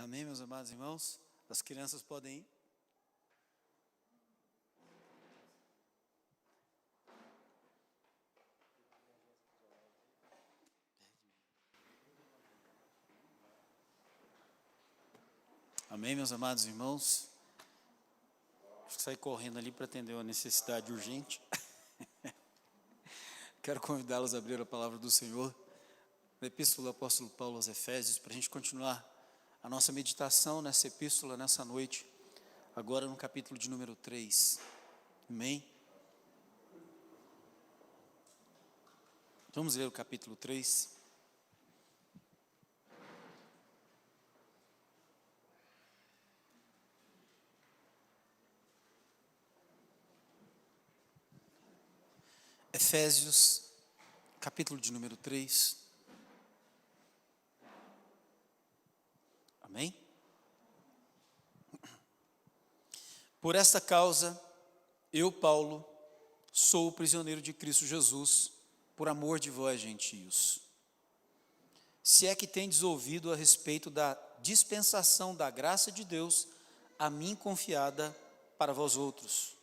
Amém, meus amados irmãos? As crianças podem ir. Amém, meus amados irmãos? Acho que saí correndo ali para atender uma necessidade urgente. Quero convidá-los a abrir a palavra do Senhor, na Epístola do Apóstolo Paulo aos Efésios, para a gente continuar a nossa meditação nessa epístola, nessa noite, agora no capítulo de número 3. Amém? Vamos ler o capítulo 3. Efésios, capítulo de número 3. Amém? Por esta causa, eu, Paulo, sou o prisioneiro de Cristo Jesus, por amor de vós, gentios. Se é que tendes ouvido a respeito da dispensação da graça de Deus, a mim confiada para vós outros.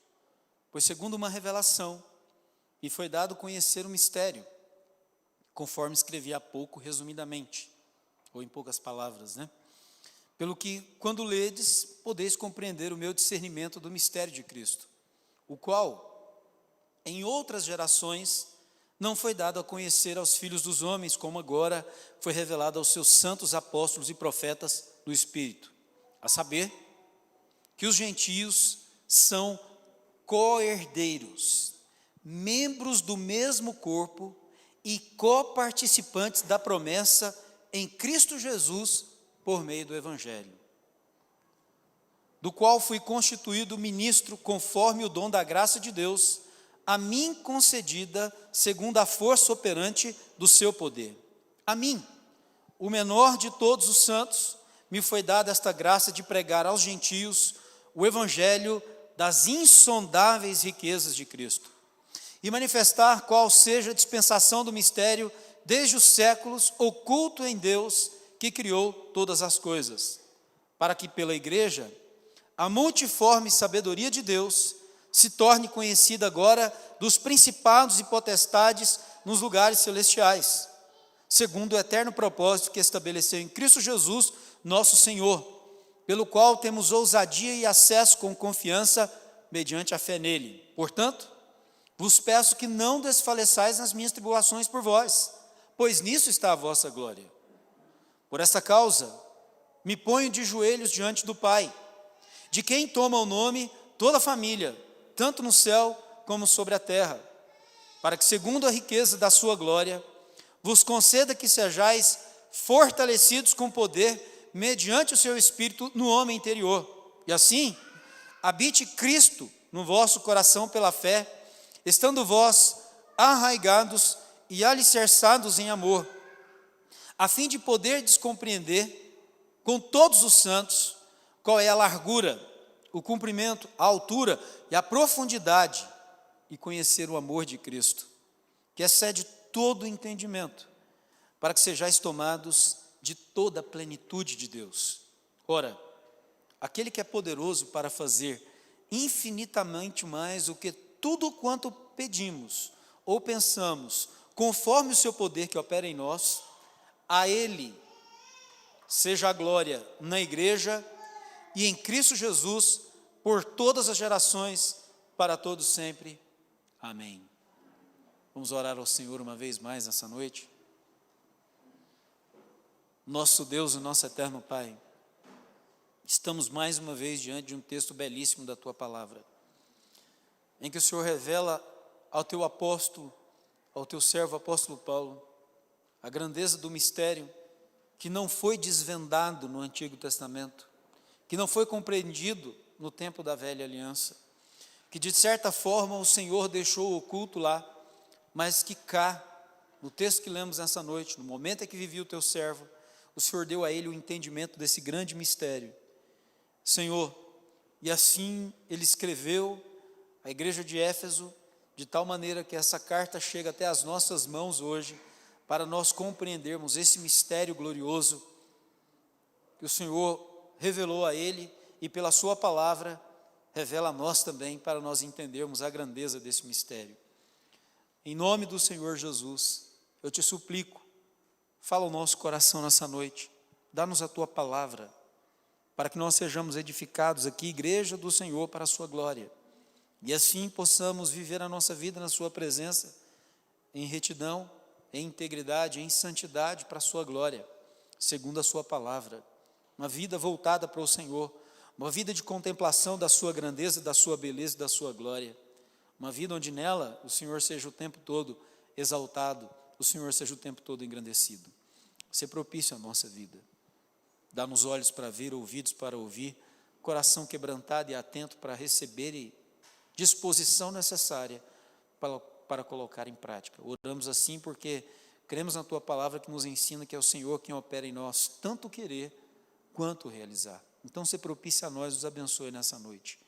Pois segundo uma revelação, me foi dado conhecer o mistério, conforme escrevi há pouco, resumidamente, ou em poucas palavras, Pelo que, quando ledes, podeis compreender o meu discernimento do mistério de Cristo, o qual, em outras gerações, não foi dado a conhecer aos filhos dos homens, como agora foi revelado aos seus santos apóstolos e profetas do Espírito, a saber, que os gentios são co-herdeiros, membros do mesmo corpo e coparticipantes da promessa em Cristo Jesus por meio do Evangelho, do qual fui constituído ministro conforme o dom da graça de Deus, a mim concedida segundo a força operante do seu poder. A mim, o menor de todos os santos, me foi dada esta graça de pregar aos gentios o Evangelho das insondáveis riquezas de Cristo, e manifestar qual seja a dispensação do mistério desde os séculos, oculto em Deus, que criou todas as coisas, para que pela igreja, a multiforme sabedoria de Deus se torne conhecida agora dos principados e potestades nos lugares celestiais, segundo o eterno propósito que estabeleceu em Cristo Jesus, nosso Senhor, pelo qual temos ousadia e acesso com confiança mediante a fé nele. Portanto, vos peço que não desfaleçais nas minhas tribulações por vós, pois nisso está a vossa glória. Por esta causa, me ponho de joelhos diante do Pai, de quem toma o nome toda a família, tanto no céu como sobre a terra, para que, segundo a riqueza da sua glória, vos conceda que sejais fortalecidos com poder, mediante o seu Espírito no homem interior, e assim, habite Cristo no vosso coração pela fé, estando vós arraigados e alicerçados em amor, a fim de poderdes compreender com todos os santos qual é a largura, o comprimento, a altura e a profundidade, e conhecer o amor de Cristo, que excede todo o entendimento, para que sejais tomados de toda a plenitude de Deus. Ora, aquele que é poderoso para fazer infinitamente mais do que tudo quanto pedimos ou pensamos, conforme o seu poder que opera em nós, a Ele seja a glória na igreja e em Cristo Jesus, por todas as gerações, para todos sempre. Amém. Vamos orar ao Senhor uma vez mais nessa noite. Nosso Deus e nosso eterno Pai, estamos mais uma vez diante de um texto belíssimo da Tua Palavra, em que o Senhor revela ao Teu apóstolo, ao Teu servo apóstolo Paulo, a grandeza do mistério que não foi desvendado no Antigo Testamento, que não foi compreendido no tempo da velha aliança, que de certa forma o Senhor deixou oculto lá, mas que cá, no texto que lemos essa noite, no momento em que vivia o Teu servo, o Senhor deu a ele o entendimento desse grande mistério. Senhor, e assim ele escreveu à igreja de Éfeso, de tal maneira que essa carta chega até as nossas mãos hoje, para nós compreendermos esse mistério glorioso que o Senhor revelou a ele e pela sua palavra revela a nós também, para nós entendermos a grandeza desse mistério. Em nome do Senhor Jesus, eu te suplico, fala o nosso coração nessa noite, dá-nos a tua palavra, para que nós sejamos edificados aqui, igreja do Senhor, para a sua glória, e assim possamos viver a nossa vida na sua presença, em retidão, em integridade, em santidade, para a sua glória, segundo a sua palavra, uma vida voltada para o Senhor, uma vida de contemplação da sua grandeza, da sua beleza e da sua glória, uma vida onde nela o Senhor seja o tempo todo exaltado, o Senhor seja o tempo todo engrandecido. Ser propício à nossa vida, dá-nos olhos para ver, ouvidos para ouvir, coração quebrantado e atento para receber e disposição necessária para colocar em prática. Oramos assim porque cremos na tua palavra que nos ensina que é o Senhor quem opera em nós, tanto querer quanto realizar. Então, se propício a nós, nos abençoe nessa noite,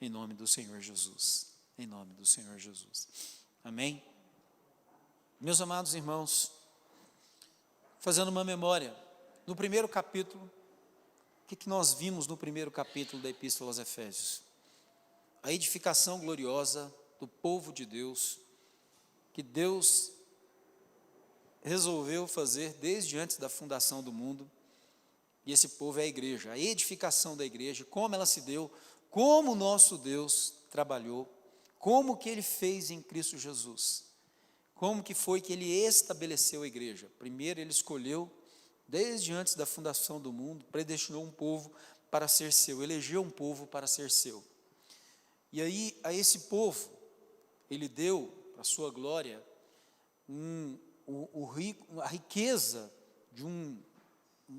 em nome do Senhor Jesus, em nome do Senhor Jesus, amém? Meus amados irmãos, fazendo uma memória, no primeiro capítulo, o que nós vimos no primeiro capítulo da Epístola aos Efésios? A edificação gloriosa do povo de Deus, que Deus resolveu fazer desde antes da fundação do mundo, e esse povo é a igreja, a edificação da igreja, como ela se deu, como o nosso Deus trabalhou, como que Ele fez em Cristo Jesus, como que foi que Ele estabeleceu a igreja. Primeiro Ele escolheu, desde antes da fundação do mundo, predestinou um povo para ser seu, elegeu um povo para ser seu. E aí, a esse povo, Ele deu, para a sua glória, a riqueza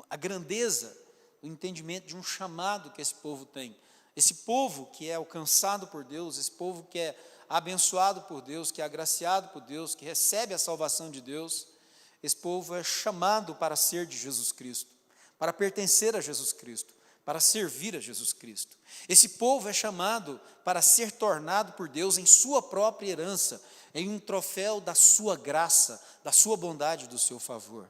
a grandeza, o entendimento de um chamado que esse povo tem. Esse povo que é alcançado por Deus, esse povo que é abençoado por Deus, que é agraciado por Deus, que recebe a salvação de Deus, esse povo é chamado para ser de Jesus Cristo, para pertencer a Jesus Cristo, para servir a Jesus Cristo. Esse povo é chamado para ser tornado por Deus em sua própria herança, em um troféu da sua graça, da sua bondade, do seu favor.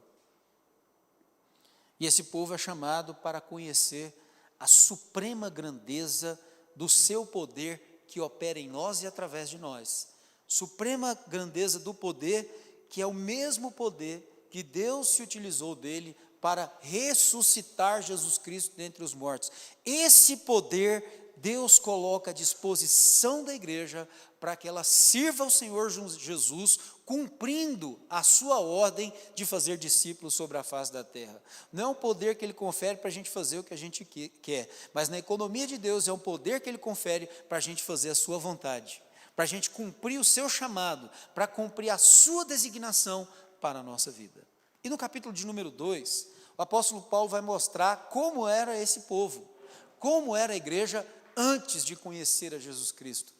E esse povo é chamado para conhecer a suprema grandeza do seu poder que opera em nós e através de nós. Suprema grandeza do poder que é o mesmo poder que Deus se utilizou dele para ressuscitar Jesus Cristo dentre os mortos. Esse poder Deus coloca à disposição da igreja para que ela sirva ao Senhor Jesus, cumprindo a sua ordem de fazer discípulos sobre a face da terra. Não é um poder que Ele confere para a gente fazer o que a gente quer, mas na economia de Deus é um poder que Ele confere para a gente fazer a sua vontade, para a gente cumprir o seu chamado, para cumprir a sua designação para a nossa vida. E no capítulo de número 2, o apóstolo Paulo vai mostrar como era esse povo, como era a igreja antes de conhecer a Jesus Cristo.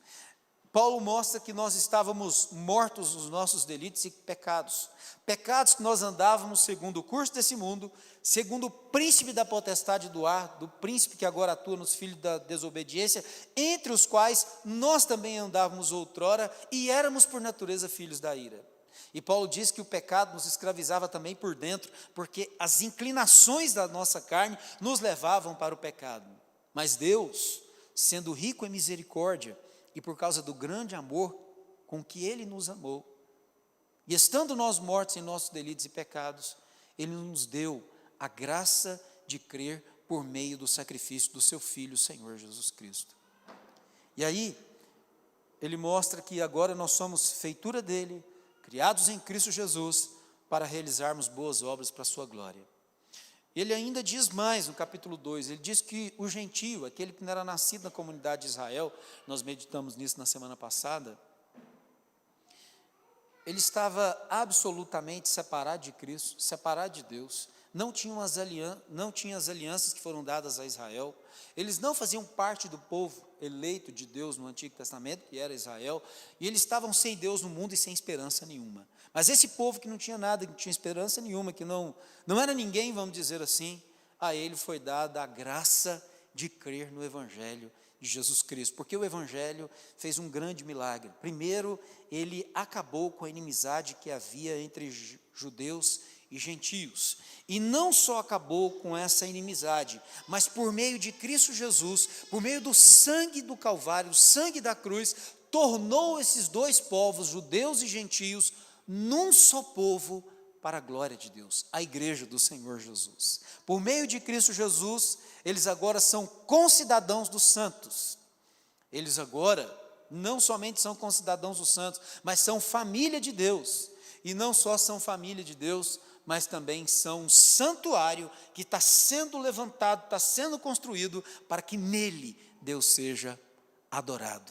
Paulo mostra que nós estávamos mortos nos nossos delitos e pecados, pecados que nós andávamos segundo o curso desse mundo, segundo o príncipe da potestade do ar, do príncipe que agora atua nos filhos da desobediência, entre os quais nós também andávamos outrora e éramos por natureza filhos da ira. E Paulo diz que o pecado nos escravizava também por dentro, porque as inclinações da nossa carne nos levavam para o pecado. Mas Deus, sendo rico em misericórdia, e por causa do grande amor com que Ele nos amou, e estando nós mortos em nossos delitos e pecados, Ele nos deu a graça de crer por meio do sacrifício do seu Filho, Senhor Jesus Cristo. E aí, Ele mostra que agora nós somos feitura dEle, criados em Cristo Jesus, para realizarmos boas obras para a sua glória. Ele ainda diz mais no capítulo 2, ele diz que o gentio, aquele que não era nascido na comunidade de Israel, nós meditamos nisso na semana passada, ele estava absolutamente separado de Cristo, separado de Deus, não tinha as alianças que foram dadas a Israel, eles não faziam parte do povo eleito de Deus no Antigo Testamento, que era Israel, e eles estavam sem Deus no mundo e sem esperança nenhuma. Mas esse povo que não tinha nada, que não tinha esperança nenhuma, que não era ninguém, vamos dizer assim, a ele foi dada a graça de crer no Evangelho de Jesus Cristo, porque o Evangelho fez um grande milagre. Primeiro, ele acabou com a inimizade que havia entre judeus e gentios, E não só acabou com essa inimizade, mas por meio de Cristo Jesus, por meio do sangue do Calvário, o sangue da cruz, tornou esses dois povos, judeus e gentios, num só povo para a glória de Deus, a igreja do Senhor Jesus. Por meio de Cristo Jesus, eles agora são concidadãos dos santos. Eles agora não somente são concidadãos dos santos, mas são família de Deus. E não só são família de Deus, mas também são um santuário que está sendo levantado, está sendo construído para que nele Deus seja adorado.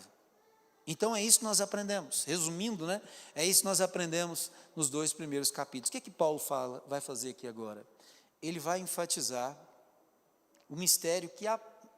Então é isso que nós aprendemos, resumindo, né? É isso que nós aprendemos nos 2 primeiros capítulos. O que Paulo vai fazer aqui agora? Ele vai enfatizar o mistério que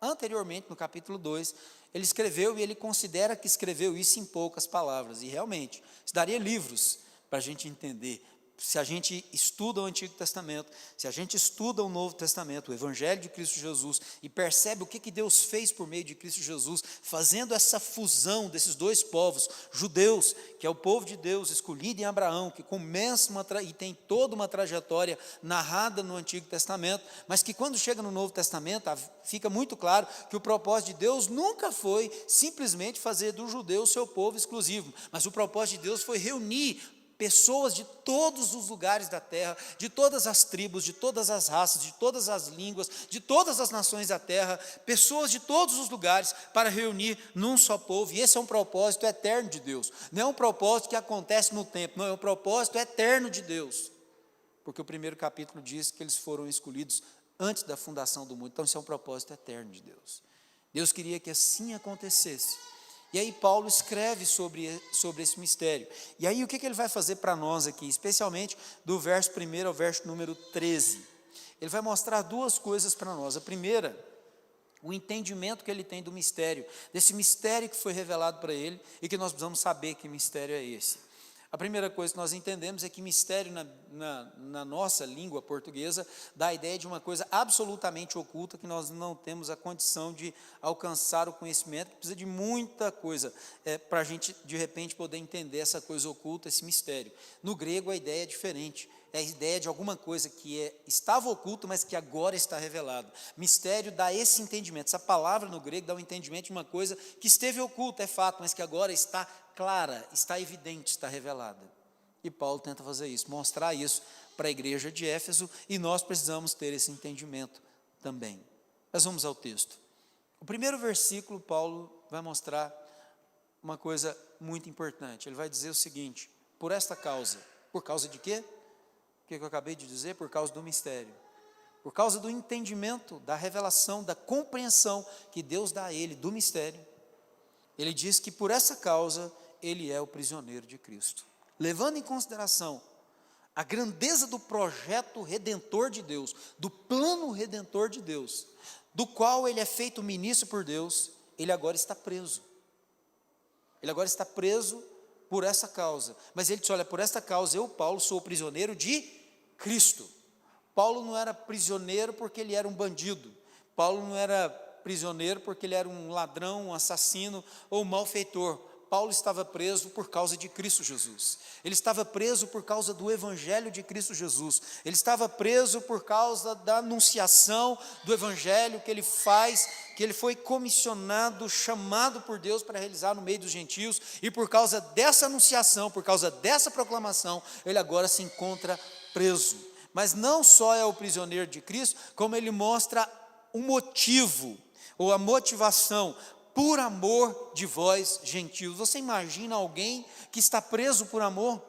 anteriormente, no capítulo 2, ele escreveu, e ele considera que escreveu isso em poucas palavras, e realmente, isso daria livros para a gente entender. Se a gente estuda o Antigo Testamento, se a gente estuda o Novo Testamento, o Evangelho de Cristo Jesus, e percebe o que Deus fez por meio de Cristo Jesus, fazendo essa fusão desses dois povos, judeus, que é o povo de Deus, escolhido em Abraão, que começa e tem toda uma trajetória narrada no Antigo Testamento, mas que quando chega no Novo Testamento, fica muito claro que o propósito de Deus nunca foi simplesmente fazer do judeu o seu povo exclusivo, mas o propósito de Deus foi reunir pessoas de todos os lugares da terra, de todas as tribos, de todas as raças, de todas as línguas, de todas as nações da terra, pessoas de todos os lugares para reunir num só povo. E esse é um propósito eterno de Deus, não é um propósito que acontece no tempo, não, é um propósito eterno de Deus, porque o primeiro capítulo diz que eles foram escolhidos antes da fundação do mundo. Então isso é um propósito eterno de Deus. Deus queria que assim acontecesse. E aí Paulo escreve sobre esse mistério. E aí o que ele vai fazer para nós aqui, especialmente do verso 1 ao verso número 13? Ele vai mostrar duas coisas para nós. A primeira, o entendimento que ele tem do mistério, desse mistério que foi revelado para ele e que nós precisamos saber que mistério é esse. A primeira coisa que nós entendemos é que mistério na nossa língua portuguesa dá a ideia de uma coisa absolutamente oculta que nós não temos a condição de alcançar o conhecimento, que precisa de muita coisa para a gente de repente poder entender essa coisa oculta, esse mistério. No grego a ideia é diferente, é a ideia de alguma coisa que estava oculto, mas que agora está revelado. Mistério dá esse entendimento, essa palavra no grego dá o entendimento de uma coisa que esteve oculta, é fato, mas que agora está clara, está evidente, está revelada. E Paulo tenta fazer isso, mostrar isso para a igreja de Éfeso, e nós precisamos ter esse entendimento também. Mas vamos ao texto. O primeiro versículo, Paulo vai mostrar uma coisa muito importante. Ele vai dizer o seguinte: por esta causa. Por causa de quê? O que eu acabei de dizer? Por causa do mistério. Por causa do entendimento, da revelação, da compreensão que Deus dá a ele do mistério. Ele diz que por essa causa ele é o prisioneiro de Cristo. Levando em consideração a grandeza do projeto redentor de Deus, do plano redentor de Deus, do qual ele é feito ministro por Deus, ele agora está preso. Ele agora está preso por essa causa. Mas ele diz: olha, por essa causa eu, Paulo, sou prisioneiro de Cristo. Paulo não era prisioneiro porque ele era um bandido. Paulo não era prisioneiro porque ele era um ladrão, um assassino ou um malfeitor. Paulo estava preso por causa de Cristo Jesus. Ele estava preso por causa do Evangelho de Cristo Jesus. Ele estava preso por causa da anunciação do Evangelho que ele faz, que ele foi comissionado, chamado por Deus para realizar no meio dos gentios, e por causa dessa anunciação, por causa dessa proclamação, ele agora se encontra preso. Mas não só é o prisioneiro de Cristo, como ele mostra o motivo, ou a motivação: por amor de vós, gentios. Você imagina alguém que está preso por amor?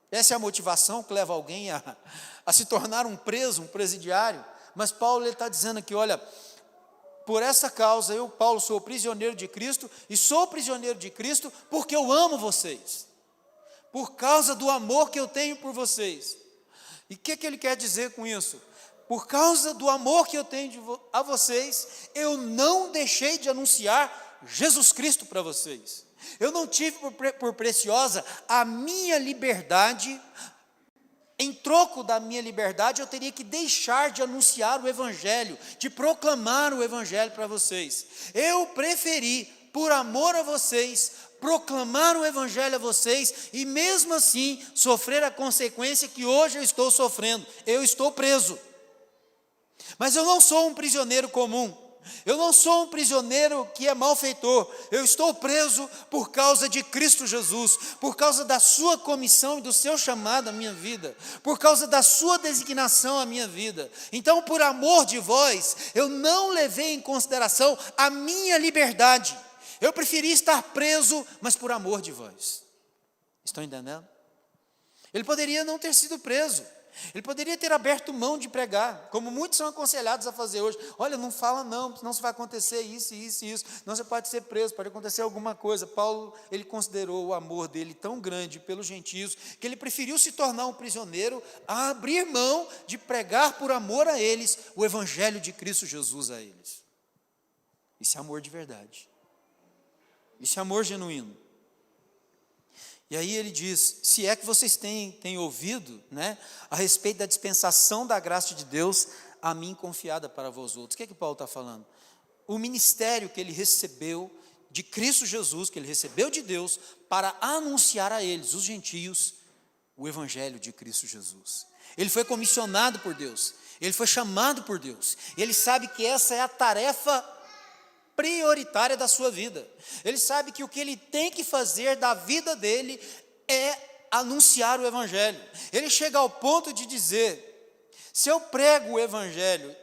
Essa é a motivação que leva alguém a se tornar um preso, um presidiário. Mas Paulo está dizendo aqui: olha, por essa causa eu, Paulo, sou prisioneiro de Cristo, e sou prisioneiro de Cristo porque eu amo vocês, por causa do amor que eu tenho por vocês. E o que ele quer dizer com isso? Por causa do amor que eu tenho a vocês, eu não deixei de anunciar Jesus Cristo para vocês. Eu não tive por preciosa a minha liberdade. Em troco da minha liberdade, eu teria que deixar de anunciar o Evangelho, de proclamar o Evangelho para vocês. Eu preferi, por amor a vocês, proclamar o evangelho a vocês e mesmo assim sofrer a consequência que hoje eu estou sofrendo. Eu estou preso. Mas eu não sou um prisioneiro comum. Eu não sou um prisioneiro que é malfeitor. Eu estou preso por causa de Cristo Jesus, por causa da sua comissão e do seu chamado à minha vida, por causa da sua designação à minha vida. Então, por amor de vós, eu não levei em consideração a minha liberdade. Eu preferi estar preso, mas por amor de vós. Estão entendendo? Ele poderia não ter sido preso. Ele poderia ter aberto mão de pregar, como muitos são aconselhados a fazer hoje. Olha, não fala não, senão vai acontecer isso, isso e isso. Não, você pode ser preso, pode acontecer alguma coisa. Paulo, ele considerou o amor dele tão grande pelos gentios, que ele preferiu se tornar um prisioneiro a abrir mão de pregar por amor a eles, o evangelho de Cristo Jesus a eles. Isso é amor de verdade. Isso é amor genuíno. E aí ele diz, se é que vocês têm ouvido, né, a respeito da dispensação da graça de Deus, a mim confiada para vós outros. O que é que Paulo está falando? O ministério que ele recebeu de Cristo Jesus, que ele recebeu de Deus, para anunciar a eles, os gentios, o evangelho de Cristo Jesus. Ele foi comissionado por Deus, ele foi chamado por Deus, ele sabe que essa é a tarefa prioritária da sua vida. Ele sabe que o que ele tem que fazer da vida dele é anunciar o evangelho. Ele chega ao ponto de dizer, se eu prego o evangelho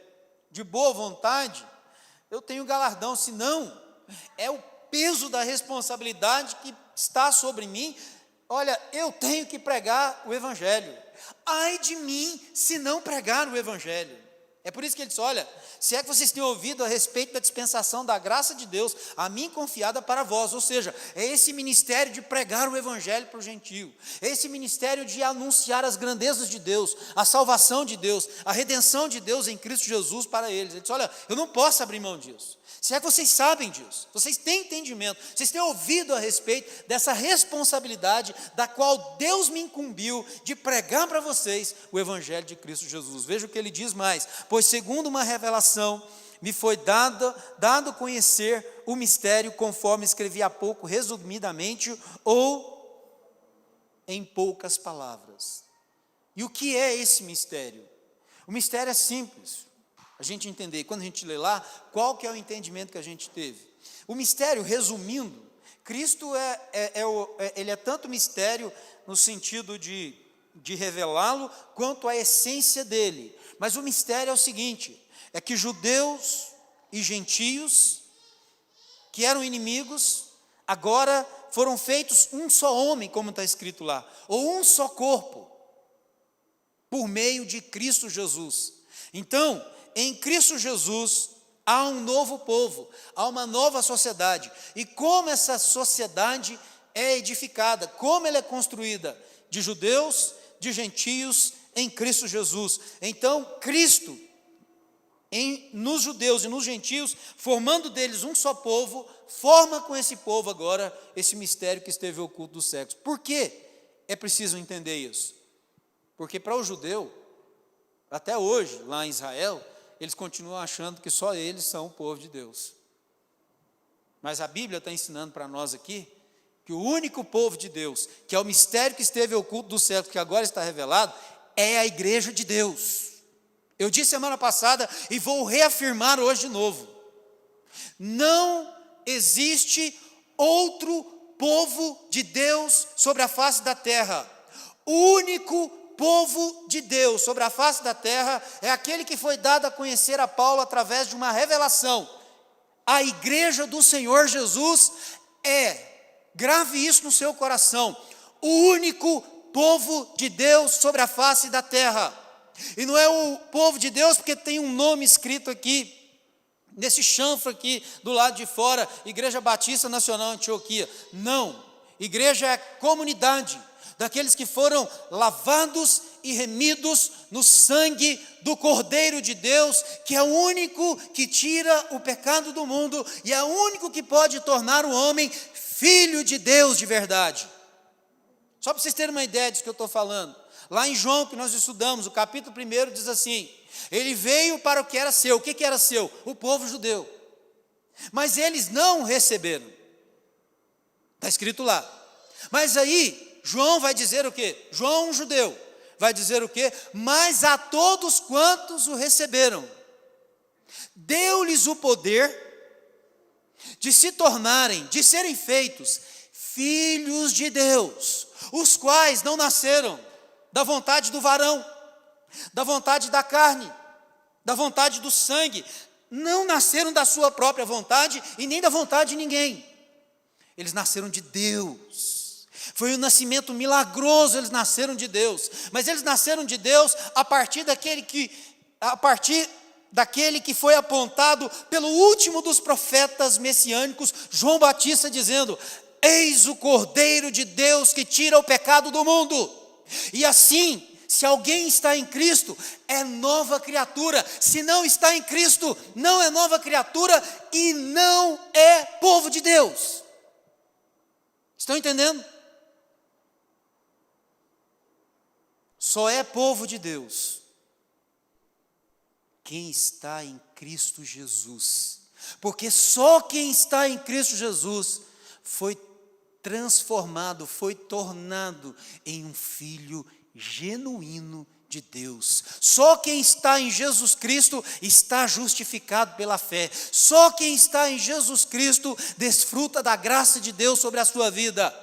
de boa vontade, eu tenho galardão, se não, é o peso da responsabilidade que está sobre mim. Olha, eu tenho que pregar o evangelho. Ai de mim se não pregar o evangelho. É por isso que ele diz, olha, se é que vocês têm ouvido a respeito da dispensação da graça de Deus, a mim confiada para vós, ou seja, é esse ministério de pregar o evangelho para o gentio, é esse ministério de anunciar as grandezas de Deus, a salvação de Deus, a redenção de Deus em Cristo Jesus para eles. Ele diz, olha, eu não posso abrir mão disso. Se é que vocês sabem disso, vocês têm entendimento, vocês têm ouvido a respeito dessa responsabilidade da qual Deus me incumbiu de pregar para vocês o evangelho de Cristo Jesus. Veja o que ele diz mais, pois segundo uma revelação me foi dado conhecer o mistério, conforme escrevi há pouco, resumidamente ou em poucas palavras. E o que é esse mistério? O mistério é simples. A gente entender, quando a gente lê lá, qual que é o entendimento que a gente teve. O mistério, resumindo, Cristo ele é tanto mistério no sentido de revelá-lo, quanto a essência dele. Mas o mistério é o seguinte, é que judeus e gentios, que eram inimigos, agora foram feitos um só homem, como está escrito lá, ou um só corpo, por meio de Cristo Jesus. Então, em Cristo Jesus, há um novo povo, há uma nova sociedade. E como essa sociedade é edificada, como ela é construída? De judeus, de gentios, em Cristo Jesus. Então, Cristo, nos judeus e nos gentios, formando deles um só povo, forma com esse povo agora esse mistério que esteve oculto dos séculos. Por que é preciso entender isso? Porque para o judeu, até hoje, lá em Israel, eles continuam achando que só eles são o povo de Deus. Mas a Bíblia está ensinando para nós aqui, que o único povo de Deus, que é o mistério que esteve oculto dos séculos, que agora está revelado, é a igreja de Deus. Eu disse semana passada, e vou reafirmar hoje de novo, não existe outro povo de Deus sobre a face da terra. O único povo de Deus sobre a face da terra é aquele que foi dado a conhecer a Paulo através de uma revelação. A igreja do Senhor Jesus grave isso no seu coração, o único povo de Deus sobre a face da terra. E não é o povo de Deus porque tem um nome escrito aqui, nesse chanfro aqui do lado de fora, Igreja Batista Nacional Antioquia. Não, igreja é comunidade daqueles que foram lavados e remidos no sangue do Cordeiro de Deus, que é o único que tira o pecado do mundo e é o único que pode tornar o homem filho de Deus de verdade. Só para vocês terem uma ideia disso que eu estou falando, lá em João, que nós estudamos, o capítulo 1 diz assim, ele veio para o que era seu. O que era seu? O povo judeu. Mas eles não o receberam. Está escrito lá. Mas aí, João vai dizer o quê? João, um judeu, vai dizer o quê? Mas a todos quantos o receberam, deu-lhes o poder de se tornarem, de serem feitos filhos de Deus, os quais não nasceram da vontade do varão, da vontade da carne, da vontade do sangue, não nasceram da sua própria vontade e nem da vontade de ninguém. Eles nasceram de Deus. Foi um nascimento milagroso, eles nasceram de Deus. Mas eles nasceram de Deus a partir daquele que foi apontado pelo último dos profetas messiânicos, João Batista, dizendo: eis o Cordeiro de Deus que tira o pecado do mundo. E assim, se alguém está em Cristo, é nova criatura. Se não está em Cristo, não é nova criatura e não é povo de Deus. Estão entendendo? Só é povo de Deus quem está em Cristo Jesus. Porque só quem está em Cristo Jesus foi transformado, foi tornado em um filho genuíno de Deus. Só quem está em Jesus Cristo está justificado pela fé. Só quem está em Jesus Cristo desfruta da graça de Deus sobre a sua vida.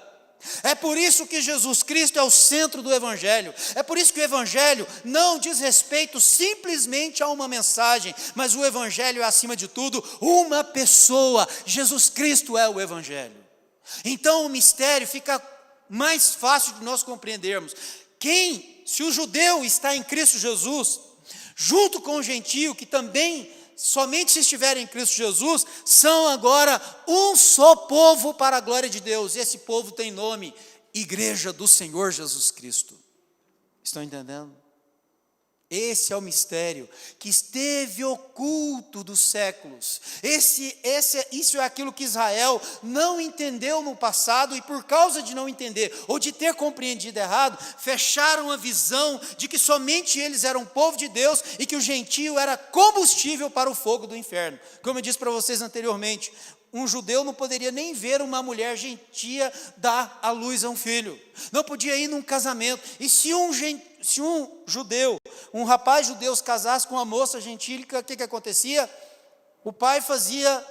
É por isso que Jesus Cristo é o centro do Evangelho. É por isso que o Evangelho não diz respeito simplesmente a uma mensagem, mas o Evangelho é, acima de tudo, uma pessoa. Jesus Cristo é o Evangelho. Então o mistério fica mais fácil de nós compreendermos. Se o judeu está em Cristo Jesus, junto com o gentio, que também somente se estiver em Cristo Jesus, são agora um só povo para a glória de Deus. E esse povo tem nome: Igreja do Senhor Jesus Cristo. Estão entendendo? Esse é o mistério que esteve oculto dos séculos. Isso é aquilo que Israel não entendeu no passado, e por causa de não entender, ou de ter compreendido errado, fecharam a visão de que somente eles eram povo de Deus e que o gentio era combustível para o fogo do inferno. Como eu disse para vocês anteriormente, um judeu não poderia nem ver uma mulher gentia dar à luz a um filho, não podia ir num casamento. E se um judeu, um rapaz judeu se casasse com uma moça gentílica, o que acontecia? O pai fazia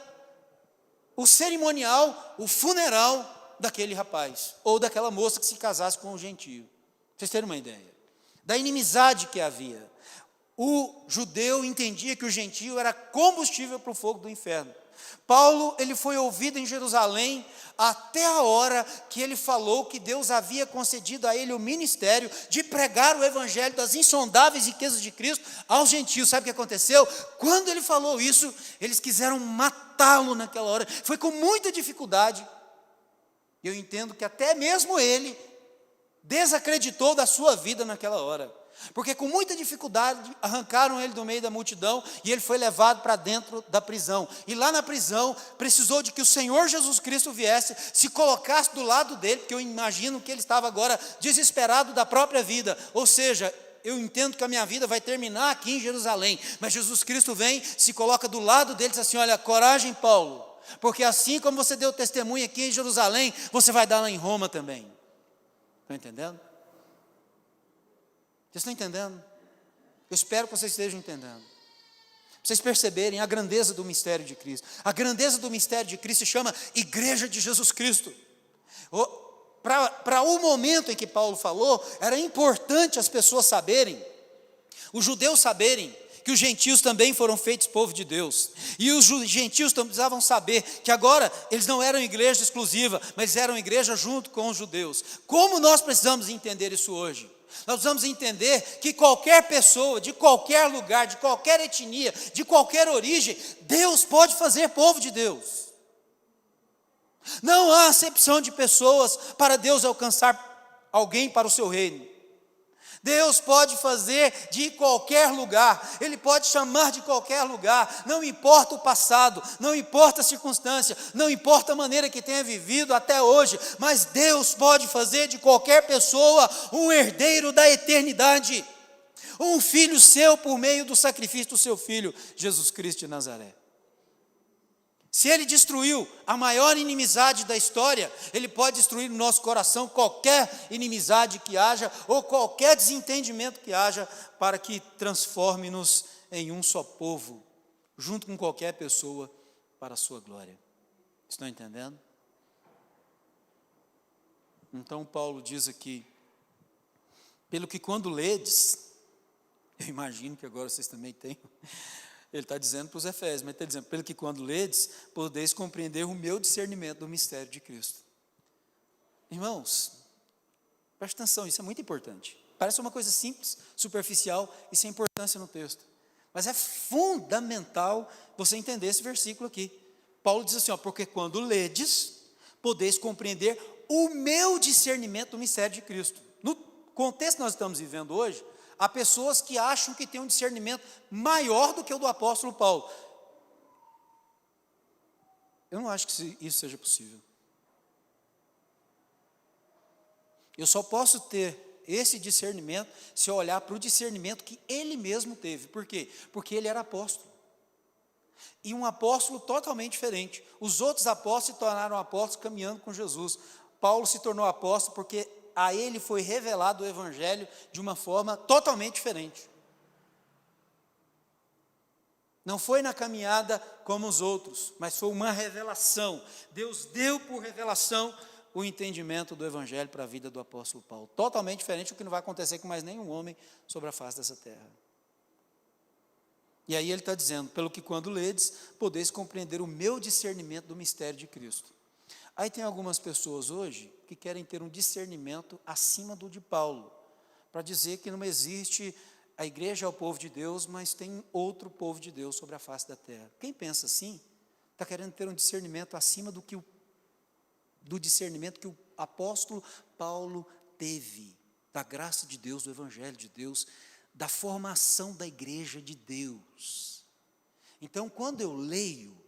o cerimonial, o funeral daquele rapaz, ou daquela moça que se casasse com um gentio. Pra vocês terem uma ideia da inimizade que havia. O judeu entendia que o gentio era combustível para o fogo do inferno. Paulo, ele foi ouvido em Jerusalém até a hora que ele falou que Deus havia concedido a ele o ministério de pregar o evangelho das insondáveis riquezas de Cristo aos gentios. Sabe o que aconteceu? Quando ele falou isso, eles quiseram matá-lo naquela hora. Foi com muita dificuldade. Eu entendo que até mesmo ele desacreditou da sua vida naquela hora. Porque com muita dificuldade arrancaram ele do meio da multidão e ele foi levado para dentro da prisão. E lá na prisão precisou de que o Senhor Jesus Cristo viesse, se colocasse do lado dele, porque eu imagino que ele estava agora desesperado da própria vida. Ou seja, eu entendo que a minha vida vai terminar aqui em Jerusalém, mas Jesus Cristo vem, se coloca do lado dele e diz assim: olha, coragem, Paulo, porque assim como você deu testemunho aqui em Jerusalém, você vai dar lá em Roma também. Estão entendendo? Vocês estão entendendo? Eu espero que vocês estejam entendendo. Para vocês perceberem a grandeza do mistério de Cristo. A grandeza do mistério de Cristo se chama Igreja de Jesus Cristo. Para o momento em que Paulo falou, era importante as pessoas saberem, os judeus saberem, que os gentios também foram feitos povo de Deus. E os gentios precisavam saber que agora eles não eram igreja exclusiva, mas eram igreja junto com os judeus. Como nós precisamos entender isso hoje? Nós precisamos entender que qualquer pessoa, de qualquer lugar, de qualquer etnia, de qualquer origem, Deus pode fazer povo de Deus. Não há acepção de pessoas para Deus alcançar alguém para o seu reino. Deus pode fazer de qualquer lugar, Ele pode chamar de qualquer lugar, não importa o passado, não importa a circunstância, não importa a maneira que tenha vivido até hoje, mas Deus pode fazer de qualquer pessoa um herdeiro da eternidade, um filho seu por meio do sacrifício do seu Filho, Jesus Cristo de Nazaré. Se Ele destruiu a maior inimizade da história, Ele pode destruir no nosso coração qualquer inimizade que haja, ou qualquer desentendimento que haja, para que transforme-nos em um só povo, junto com qualquer pessoa, para a sua glória. Estão entendendo? Então Paulo diz aqui, pelo que quando ledes, eu imagino que agora vocês também têm, ele está dizendo para os Efésios, mas ele está dizendo, pelo que quando ledes, podeis compreender o meu discernimento do mistério de Cristo. Irmãos, preste atenção, isso é muito importante. Parece uma coisa simples, superficial e sem importância no texto. Mas é fundamental você entender esse versículo aqui. Paulo diz assim, porque quando ledes, podeis compreender o meu discernimento do mistério de Cristo. No contexto que nós estamos vivendo hoje, há pessoas que acham que têm um discernimento maior do que o do apóstolo Paulo. Eu não acho que isso seja possível. Eu só posso ter esse discernimento se eu olhar para o discernimento que ele mesmo teve. Por quê? Porque ele era apóstolo. E um apóstolo totalmente diferente. Os outros apóstolos se tornaram apóstolos caminhando com Jesus. Paulo se tornou apóstolo porque a ele foi revelado o evangelho de uma forma totalmente diferente. Não foi na caminhada como os outros, mas foi uma revelação. Deus deu por revelação o entendimento do evangelho para a vida do apóstolo Paulo. Totalmente diferente do que não vai acontecer com mais nenhum homem sobre a face dessa terra. E aí ele está dizendo, pelo que quando ledes, podeis compreender o meu discernimento do mistério de Cristo. Aí tem algumas pessoas hoje que querem ter um discernimento acima do de Paulo, para dizer que não existe a igreja é o povo de Deus, mas tem outro povo de Deus sobre a face da terra. Quem pensa assim, está querendo ter um discernimento acima do discernimento que o apóstolo Paulo teve, da graça de Deus, do evangelho de Deus, da formação da igreja de Deus. Então, quando eu leio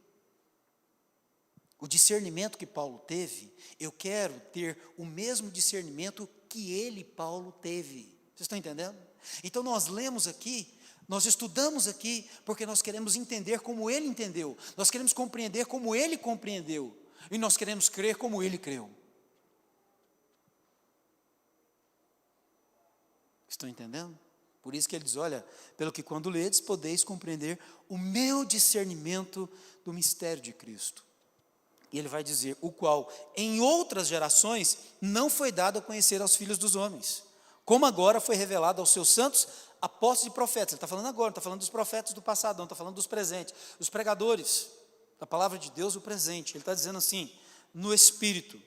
o discernimento que Paulo teve, eu quero ter o mesmo discernimento que ele, Paulo, teve. Vocês estão entendendo? Então nós lemos aqui, nós estudamos aqui, porque nós queremos entender como ele entendeu, nós queremos compreender como ele compreendeu, e nós queremos crer como ele creu. Estão entendendo? Por isso que ele diz, olha, pelo que quando ledes, podeis compreender o meu discernimento do mistério de Cristo. E ele vai dizer, o qual em outras gerações não foi dado a conhecer aos filhos dos homens, como agora foi revelado aos seus santos apóstolos e profetas. Ele está falando agora, não está falando dos profetas do passado, não, está falando dos presentes, os pregadores da palavra de Deus, o presente. Ele está dizendo assim, no Espírito.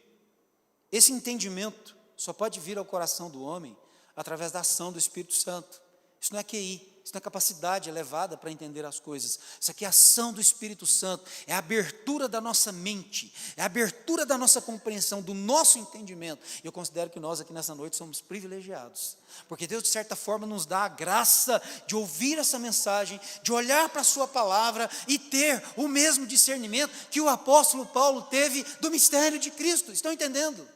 Esse entendimento só pode vir ao coração do homem através da ação do Espírito Santo. Isso não é QI, isso não é capacidade elevada para entender as coisas. Isso aqui é a ação do Espírito Santo, é a abertura da nossa mente, é a abertura da nossa compreensão, do nosso entendimento. E eu considero que nós aqui nessa noite somos privilegiados, porque Deus de certa forma nos dá a graça de ouvir essa mensagem, de olhar para a sua palavra e ter o mesmo discernimento que o apóstolo Paulo teve do mistério de Cristo. Estão entendendo?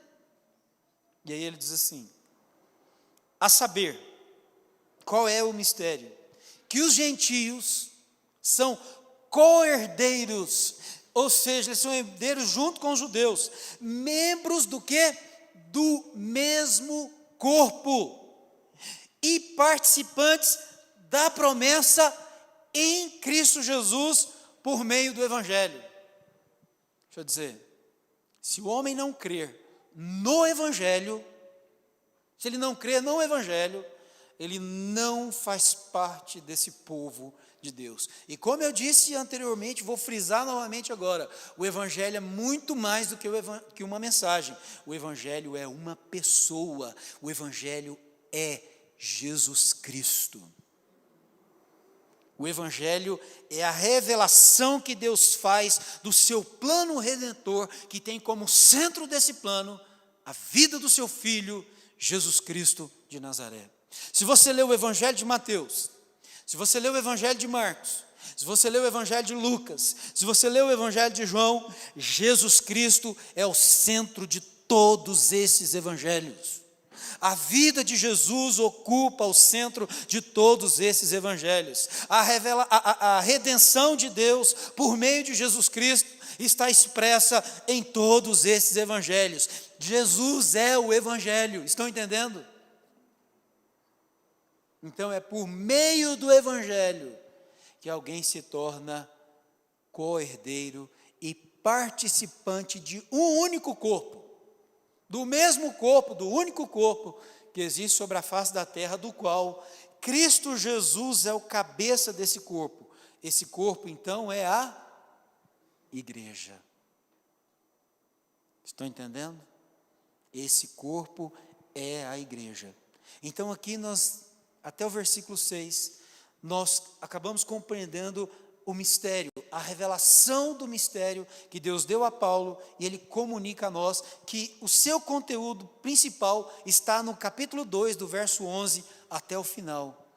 E aí ele diz assim, a saber, qual é o mistério? Que os gentios são co-herdeiros, ou seja, eles são herdeiros junto com os judeus, membros do quê? Do mesmo corpo, e participantes da promessa em Cristo Jesus, por meio do evangelho. Deixa eu dizer, se o homem não crer no evangelho, se ele não crer no evangelho, ele não faz parte desse povo de Deus. E como eu disse anteriormente, vou frisar novamente agora, o evangelho é muito mais do que uma mensagem. O evangelho é uma pessoa, o evangelho é Jesus Cristo. O evangelho é a revelação que Deus faz do seu plano redentor, que tem como centro desse plano a vida do seu Filho, Jesus Cristo de Nazaré. Se você lê o evangelho de Mateus, se você lê o evangelho de Marcos, se você lê o evangelho de Lucas, se você lê o evangelho de João, Jesus Cristo é o centro de todos esses evangelhos. A vida de Jesus ocupa o centro de todos esses evangelhos. A redenção de Deus por meio de Jesus Cristo está expressa em todos esses evangelhos. Jesus é o evangelho, estão entendendo? Então é por meio do evangelho que alguém se torna co-herdeiro e participante de um único corpo, do mesmo corpo, do único corpo que existe sobre a face da terra, do qual Cristo Jesus é o cabeça desse corpo. Esse corpo, então, é a igreja. Estão entendendo? Esse corpo é a igreja. Então aqui nós, até o versículo 6, nós acabamos compreendendo o mistério, a revelação do mistério que Deus deu a Paulo, e ele comunica a nós que o seu conteúdo principal está no capítulo 2, do verso 11 até o final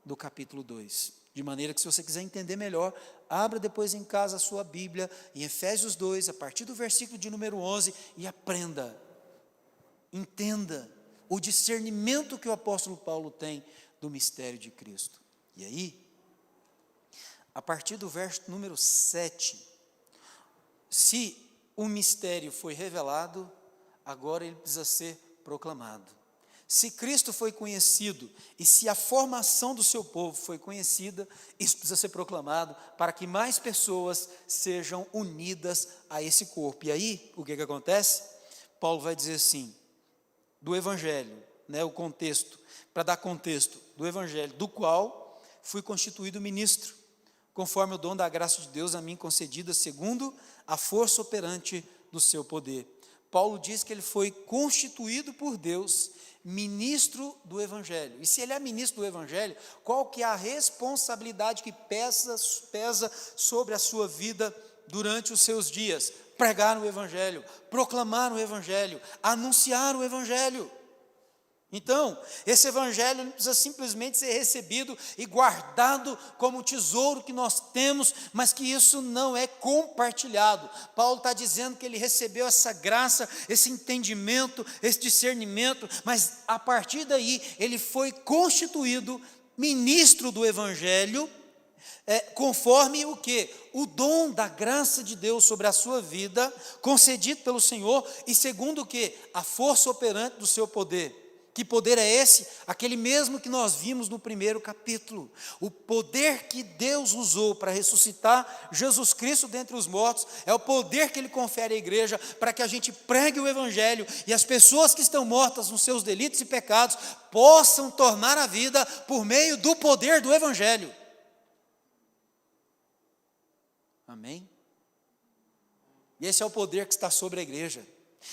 do capítulo 2. De maneira que, se você quiser entender melhor, abra depois em casa a sua Bíblia, em Efésios 2, a partir do versículo de número 11, e aprenda, entenda o discernimento que o apóstolo Paulo tem do mistério de Cristo. E aí, a partir do verso número 7, se o mistério foi revelado, agora ele precisa ser proclamado. Se Cristo foi conhecido e se a formação do seu povo foi conhecida, isso precisa ser proclamado para que mais pessoas sejam unidas a esse corpo. E aí, o que acontece? Paulo vai dizer assim, do Evangelho, o contexto, para dar contexto, do Evangelho, do qual fui constituído ministro, conforme o dom da graça de Deus a mim concedida, segundo a força operante do seu poder. Paulo diz que ele foi constituído por Deus ministro do Evangelho. E se ele é ministro do Evangelho, qual que é a responsabilidade que pesa sobre a sua vida durante os seus dias? Pregar o Evangelho, proclamar o Evangelho, anunciar o Evangelho. Então, esse evangelho não precisa simplesmente ser recebido e guardado como tesouro que nós temos, mas que isso não é compartilhado. Paulo está dizendo que ele recebeu essa graça, esse entendimento, esse discernimento, mas a partir daí ele foi constituído ministro do evangelho, conforme o quê? O dom da graça de Deus sobre a sua vida, concedido pelo Senhor, e segundo o quê? A força operante do seu poder. Que poder é esse? Aquele mesmo que nós vimos no primeiro capítulo. O poder que Deus usou para ressuscitar Jesus Cristo dentre os mortos, é o poder que Ele confere à igreja, para que a gente pregue o Evangelho, e as pessoas que estão mortas nos seus delitos e pecados, possam tornar a vida por meio do poder do Evangelho. Amém? E esse é o poder que está sobre a igreja.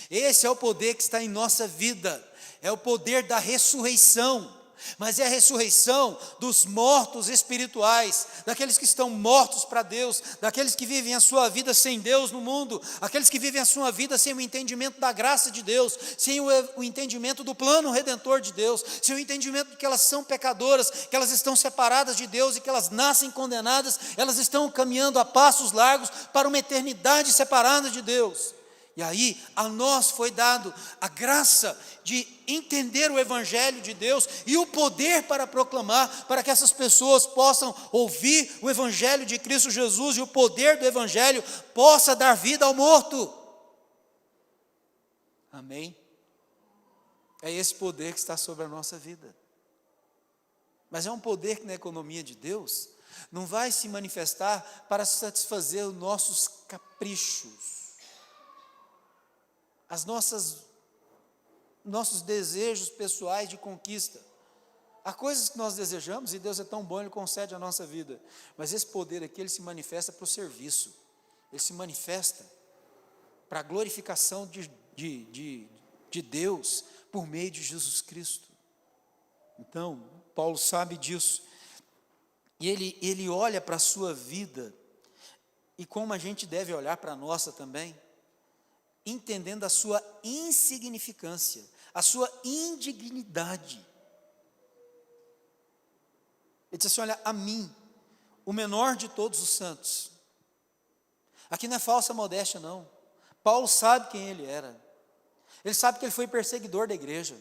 Esse é o poder que está em nossa vida. É o poder da ressurreição, mas é a ressurreição dos mortos espirituais, daqueles que estão mortos para Deus, daqueles que vivem a sua vida sem Deus no mundo, aqueles que vivem a sua vida sem o entendimento da graça de Deus, sem o entendimento do plano redentor de Deus, sem o entendimento de que elas são pecadoras, que elas estão separadas de Deus e que elas nascem condenadas, elas estão caminhando a passos largos para uma eternidade separada de Deus. E aí, a nós foi dado a graça de entender o Evangelho de Deus e o poder para proclamar, para que essas pessoas possam ouvir o Evangelho de Cristo Jesus, e o poder do Evangelho possa dar vida ao morto. Amém? É esse poder que está sobre a nossa vida. Mas é um poder que, na economia de Deus, não vai se manifestar para satisfazer os nossos caprichos, nossos desejos pessoais de conquista. Há coisas que nós desejamos e Deus é tão bom, Ele concede a nossa vida. Mas esse poder aqui, ele se manifesta para o serviço. Ele se manifesta para a glorificação de Deus por meio de Jesus Cristo. Então, Paulo sabe disso. E ele olha para a sua vida, e como a gente deve olhar para a nossa também, entendendo a sua insignificância, a sua indignidade. Ele diz assim, olha, a mim, o menor de todos os santos. Aqui não é falsa modéstia, não. Paulo sabe quem ele era. Ele sabe que ele foi perseguidor da igreja.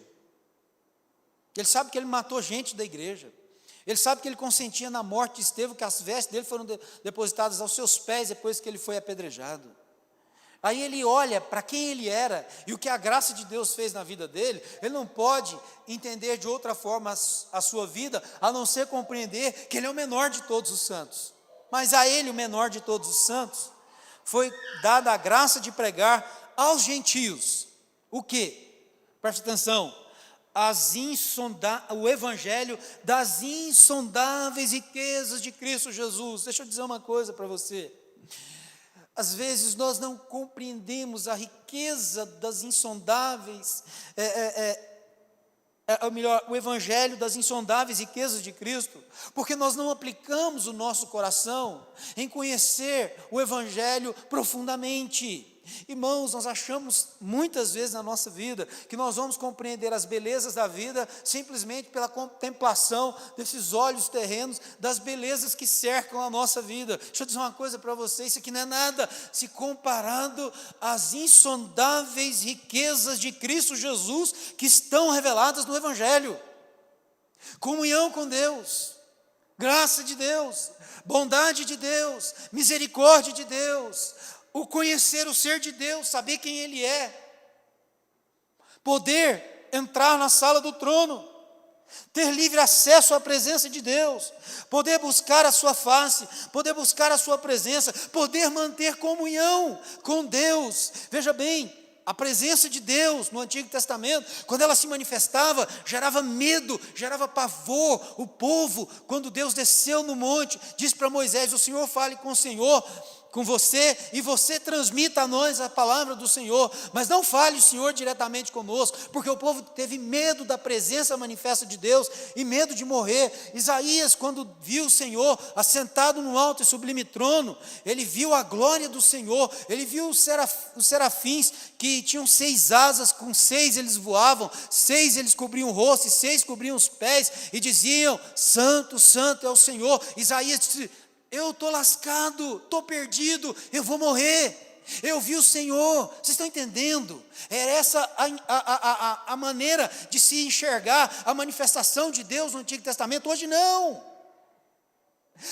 Ele sabe que ele matou gente da igreja. Ele sabe que ele consentia na morte de Estevão, que as vestes dele foram depositadas aos seus pés depois que ele foi apedrejado. Aí ele olha para quem ele era e o que a graça de Deus fez na vida dele. Ele não pode entender de outra forma a sua vida, a não ser compreender que ele é o menor de todos os santos. Mas a ele, o menor de todos os santos, foi dada a graça de pregar aos gentios. O quê? Preste atenção. O evangelho das insondáveis riquezas de Cristo Jesus. Deixa eu dizer uma coisa para você. Às vezes nós não compreendemos a riqueza das insondáveis, o evangelho das insondáveis riquezas de Cristo, porque nós não aplicamos o nosso coração em conhecer o evangelho profundamente. Irmãos, nós achamos muitas vezes na nossa vida que nós vamos compreender as belezas da vida simplesmente pela contemplação desses olhos terrenos, das belezas que cercam a nossa vida. Deixa eu dizer uma coisa para você, isso aqui não é nada se comparado às insondáveis riquezas de Cristo Jesus que estão reveladas no Evangelho. Comunhão com Deus, graça de Deus, bondade de Deus, misericórdia de Deus, o conhecer o ser de Deus, saber quem Ele é, poder entrar na sala do trono, ter livre acesso à presença de Deus, poder buscar a sua face, poder buscar a sua presença, poder manter comunhão com Deus. Veja bem, a presença de Deus no Antigo Testamento, quando ela se manifestava, gerava medo, gerava pavor. O povo, quando Deus desceu no monte, disse para Moisés: o Senhor fale com você, e você transmita a nós a palavra do Senhor, mas não fale o Senhor diretamente conosco, porque o povo teve medo da presença manifesta de Deus, e medo de morrer. Isaías, quando viu o Senhor assentado no alto e sublime trono, ele viu a glória do Senhor, ele viu os serafins, que tinham 6 asas, com 6 eles voavam, 6 eles cobriam o rosto, e 6 cobriam os pés, e diziam: santo, santo é o Senhor. Isaías disse: eu estou lascado, estou perdido, eu vou morrer. Eu vi o Senhor. Vocês estão entendendo? Era essa a maneira de se enxergar a manifestação de Deus no Antigo Testamento. Hoje não.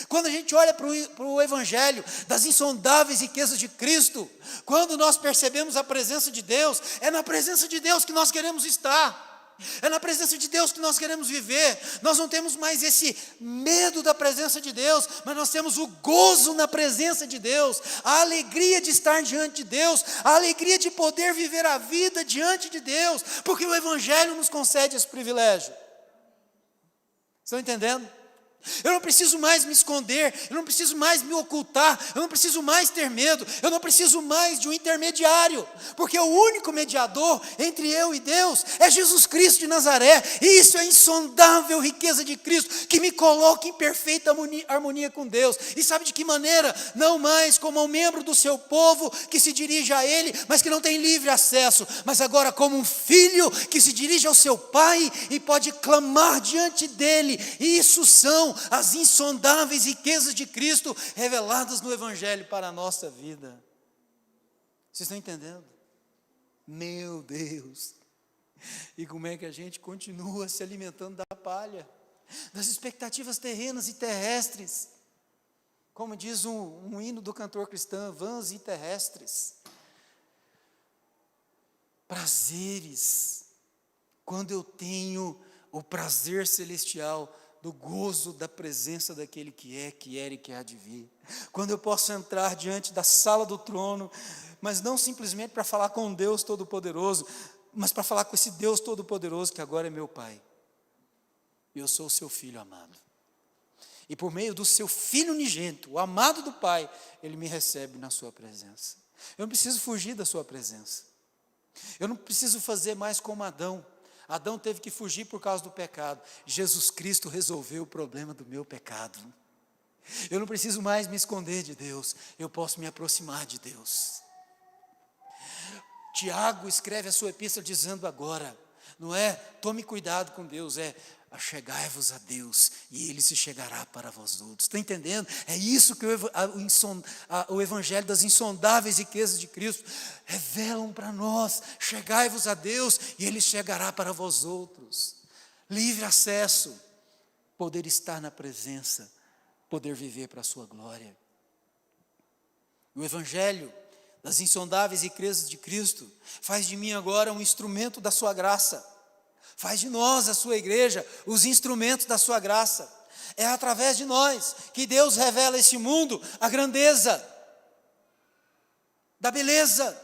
Quando a gente olha para o Evangelho das insondáveis riquezas de Cristo, quando nós percebemos a presença de Deus, é na presença de Deus que nós queremos estar. É na presença de Deus que nós queremos viver. Nós não temos mais esse medo da presença de Deus, mas nós temos o gozo na presença de Deus, a alegria de estar diante de Deus, a alegria de poder viver a vida diante de Deus, porque o Evangelho nos concede esse privilégio. Estão entendendo? Eu não preciso mais me esconder, eu não preciso mais me ocultar, eu não preciso mais ter medo, eu não preciso mais de um intermediário, porque o único mediador entre eu e Deus é Jesus Cristo de Nazaré, e isso é a insondável riqueza de Cristo, que me coloca em perfeita harmonia com Deus. E sabe de que maneira? Não mais como um membro do seu povo que se dirige a Ele, mas que não tem livre acesso, mas agora como um filho que se dirige ao seu pai e pode clamar diante dEle. E isso são as insondáveis riquezas de Cristo reveladas no Evangelho para a nossa vida. Vocês estão entendendo? Meu Deus! E como é que a gente continua se alimentando da palha, das expectativas terrenas e terrestres? Como diz um hino do cantor cristão: vãs e terrestres. Prazeres, quando eu tenho o prazer celestial do gozo da presença daquele que era e que há de vir. Quando eu posso entrar diante da sala do trono, mas não simplesmente para falar com Deus Todo-Poderoso, mas para falar com esse Deus Todo-Poderoso que agora é meu Pai. E eu sou o seu filho amado. E por meio do seu Filho unigênito, o amado do Pai, Ele me recebe na sua presença. Eu não preciso fugir da sua presença. Eu não preciso fazer mais como Adão. Adão teve que fugir por causa do pecado. Jesus Cristo resolveu o problema do meu pecado. Eu não preciso mais me esconder de Deus, eu posso me aproximar de Deus. Tiago escreve a sua epístola dizendo agora, não é tome cuidado com Deus, é achegai-vos a Deus e Ele se chegará para vós outros. Está entendendo? É isso que o Evangelho das insondáveis riquezas de Cristo revelam para nós. Chegai-vos a Deus e Ele chegará para vós outros. livre acesso, poder estar na presença, poder viver para a sua glória. O Evangelho das insondáveis riquezas de Cristo faz de mim agora um instrumento da sua graça, faz de nós, a sua igreja, os instrumentos da sua graça. É através de nós que Deus revela a esse mundo a grandeza, da beleza,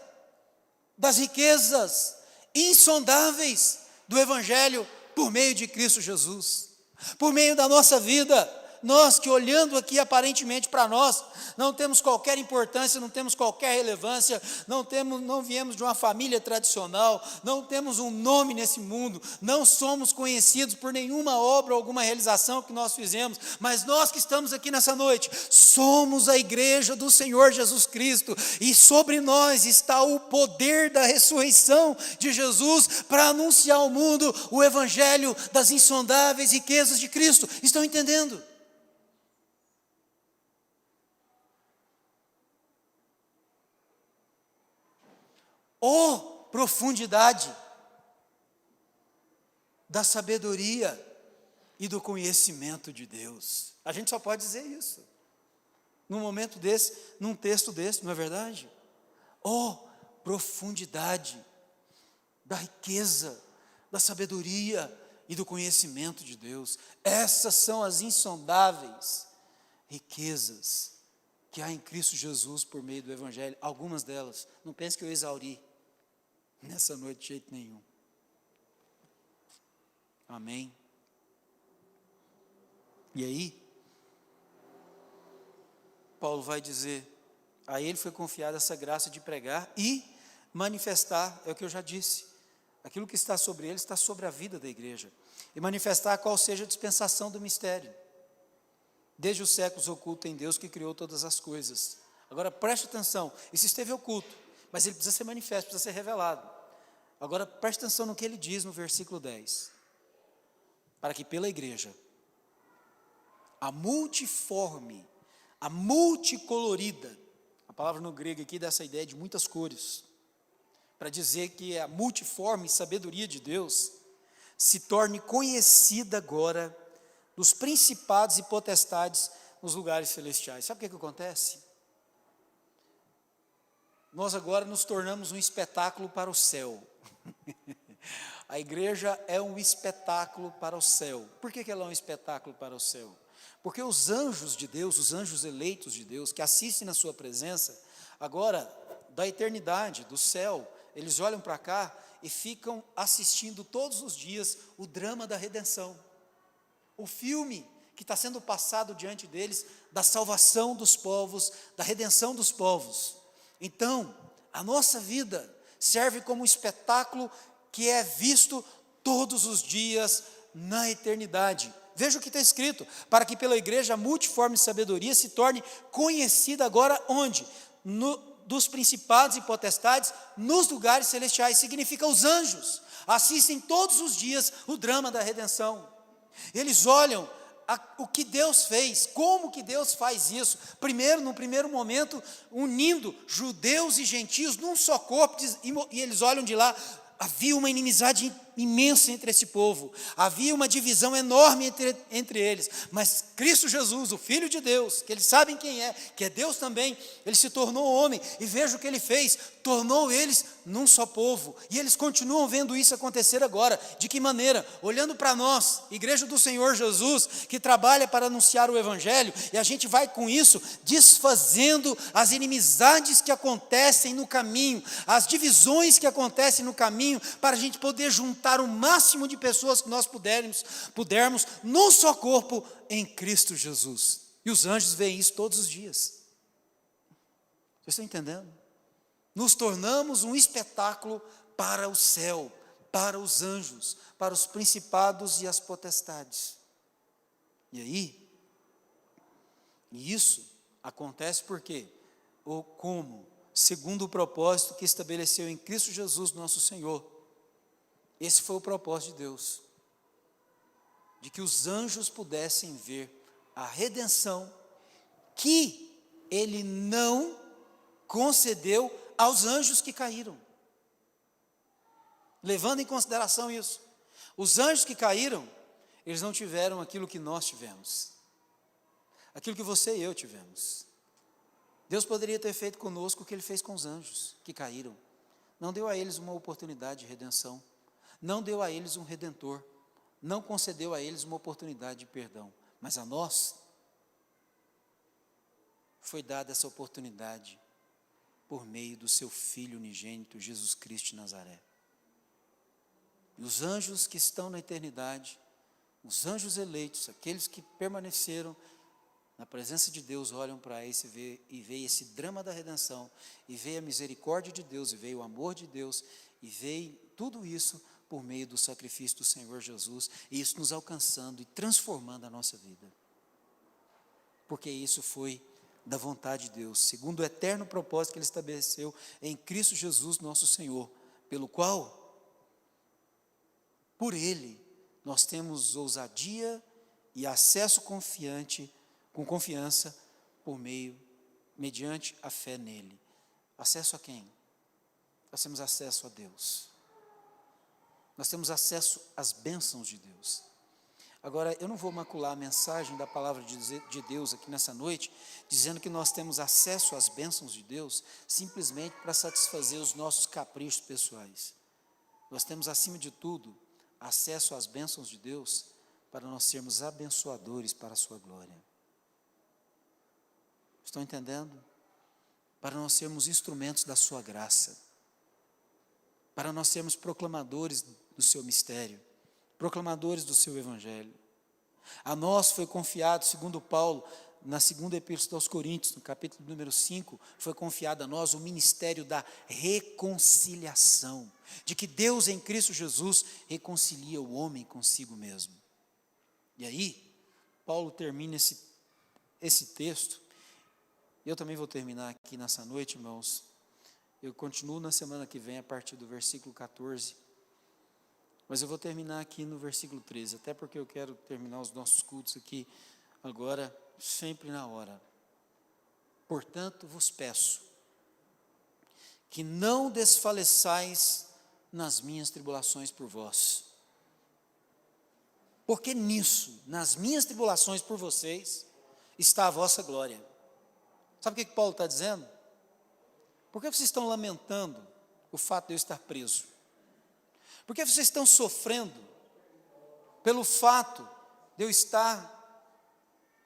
das riquezas insondáveis do Evangelho por meio de Cristo Jesus, por meio da nossa vida. Nós que olhando aqui aparentemente para nós, não temos qualquer importância, não temos qualquer relevância, não viemos de uma família tradicional, não temos um nome nesse mundo, não somos conhecidos por nenhuma obra ou alguma realização que nós fizemos, mas nós que estamos aqui nessa noite, somos a igreja do Senhor Jesus Cristo, e sobre nós está o poder da ressurreição de Jesus para anunciar ao mundo o Evangelho das insondáveis riquezas de Cristo. Estão entendendo? Oh, profundidade da sabedoria e do conhecimento de Deus. A gente só pode dizer isso num momento desse, num texto desse, não é verdade? Oh, profundidade da riqueza, da sabedoria e do conhecimento de Deus. Essas são as insondáveis riquezas que há em Cristo Jesus por meio do Evangelho. Algumas delas, não pense que eu exauri nessa noite de jeito nenhum. Amém? E aí, Paulo vai dizer, a ele foi confiada essa graça de pregar e manifestar, é o que eu já disse, aquilo que está sobre ele está sobre a vida da igreja, e manifestar qual seja a dispensação do mistério, desde os séculos oculto em Deus que criou todas as coisas. Agora preste atenção, isso esteve oculto, mas ele precisa ser manifesto, precisa ser revelado. Agora preste atenção no que ele diz no versículo 10. Para que pela igreja, a multiforme, a multicolorida, a palavra no grego aqui dá essa ideia de muitas cores, para dizer que a multiforme sabedoria de Deus se torne conhecida agora dos principados e potestades nos lugares celestiais. Sabe o que acontece? Nós agora nos tornamos um espetáculo para o céu. A igreja é um espetáculo para o céu. Por que ela é um espetáculo para o céu? Porque os anjos de Deus, os anjos eleitos de Deus, que assistem na sua presença, agora, da eternidade, do céu, eles olham para cá e ficam assistindo todos os dias o drama da redenção. O filme que está sendo passado diante deles, da salvação dos povos, da redenção dos povos. Então, a nossa vida serve como um espetáculo que é visto todos os dias na eternidade. Veja o que está escrito, para que pela igreja a multiforme sabedoria se torne conhecida agora onde? Dos principados e potestades nos lugares celestiais, significa os anjos, assistem todos os dias o drama da redenção. Eles olham o que Deus fez, como que Deus faz isso, no primeiro momento, unindo judeus e gentios num só corpo, e eles olham de lá, havia uma inimizade imensa entre esse povo, havia uma divisão enorme entre eles, mas Cristo Jesus, o Filho de Deus, que eles sabem quem é, que é Deus também, ele se tornou homem, e veja o que ele fez, tornou eles num só povo, e eles continuam vendo isso acontecer agora. De que maneira? Olhando para nós, igreja do Senhor Jesus, que trabalha para anunciar o Evangelho, e a gente vai com isso desfazendo as inimizades que acontecem no caminho, as divisões que acontecem no caminho, para a gente poder juntar o máximo de pessoas que nós pudermos num só corpo em Cristo Jesus. E os anjos veem isso todos os dias. Vocês estão entendendo? Nos tornamos um espetáculo para o céu, para os anjos, para os principados e as potestades. E aí, isso acontece porque, ou como, segundo o propósito que estabeleceu em Cristo Jesus, nosso Senhor. Esse foi o propósito de Deus, de que os anjos pudessem ver a redenção que Ele não concedeu aos anjos que caíram. Levando em consideração isso, Os anjos que caíram, eles não tiveram aquilo que nós tivemos, aquilo que você e eu tivemos. Deus poderia ter feito conosco o que Ele fez com os anjos que caíram. Não deu a eles uma oportunidade de redenção, não deu a eles um redentor, não concedeu a eles uma oportunidade de perdão, mas a nós foi dada essa oportunidade por meio do seu Filho unigênito, Jesus Cristo de Nazaré. E os anjos que estão na eternidade, os anjos eleitos, aqueles que permaneceram na presença de Deus, olham para esse e veem esse drama da redenção, e veem a misericórdia de Deus, e veem o amor de Deus, e veem tudo isso por meio do sacrifício do Senhor Jesus, e isso nos alcançando e transformando a nossa vida. Porque isso foi da vontade de Deus, segundo o eterno propósito que Ele estabeleceu em Cristo Jesus nosso Senhor, pelo qual, por Ele, nós temos ousadia e acesso confiante, com confiança, mediante a fé nele. Acesso a quem? Nós temos acesso a Deus. Nós temos acesso às bênçãos de Deus. Agora, eu não vou macular a mensagem da palavra de Deus aqui nessa noite, dizendo que nós temos acesso às bênçãos de Deus, simplesmente para satisfazer os nossos caprichos pessoais. Nós temos, acima de tudo, acesso às bênçãos de Deus, para nós sermos abençoadores para a sua glória. Estão entendendo? Para nós sermos instrumentos da sua graça, para nós sermos proclamadores do seu mistério, proclamadores do seu evangelho. A nós foi confiado, segundo Paulo, na segunda epístola aos Coríntios, no capítulo número 5, foi confiado a nós o ministério da reconciliação, de que Deus em Cristo Jesus reconcilia o homem consigo mesmo. E aí, Paulo termina esse texto. Eu também vou terminar aqui nessa noite, irmãos. Eu continuo na semana que vem, a partir do versículo 14. Mas eu vou terminar aqui no versículo 13, até porque eu quero terminar os nossos cultos aqui agora, sempre na hora. Portanto, vos peço que não desfaleçais nas minhas tribulações por vós. Porque nisso, nas minhas tribulações por vocês, está a vossa glória. Sabe o que Paulo está dizendo? Por que vocês estão lamentando o fato de eu estar preso? Por que vocês estão sofrendo pelo fato de eu estar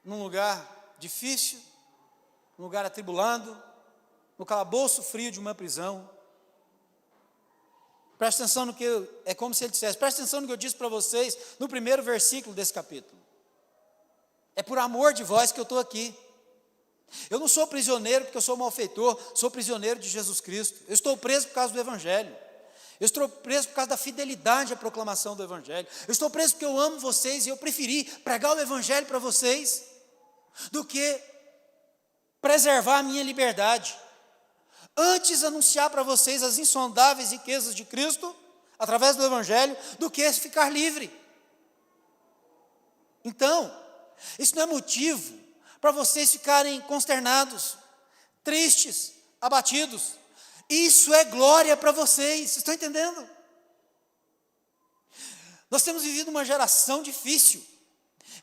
num lugar difícil, num lugar atribulado, no calabouço frio de uma prisão? Presta atenção no que é como se ele dissesse, presta atenção no que eu disse para vocês no primeiro versículo desse capítulo. É por amor de vós que eu estou aqui. Eu não sou prisioneiro porque eu sou malfeitor, sou prisioneiro de Jesus Cristo. Eu estou preso por causa do Evangelho. Eu estou preso por causa da fidelidade à proclamação do Evangelho. Eu estou preso porque eu amo vocês e eu preferi pregar o Evangelho para vocês do que preservar a minha liberdade. Antes anunciar para vocês as insondáveis riquezas de Cristo, através do Evangelho, do que ficar livre. Então, isso não é motivo para vocês ficarem consternados, tristes, abatidos. Isso é glória para vocês, estão entendendo? Nós temos vivido uma geração difícil,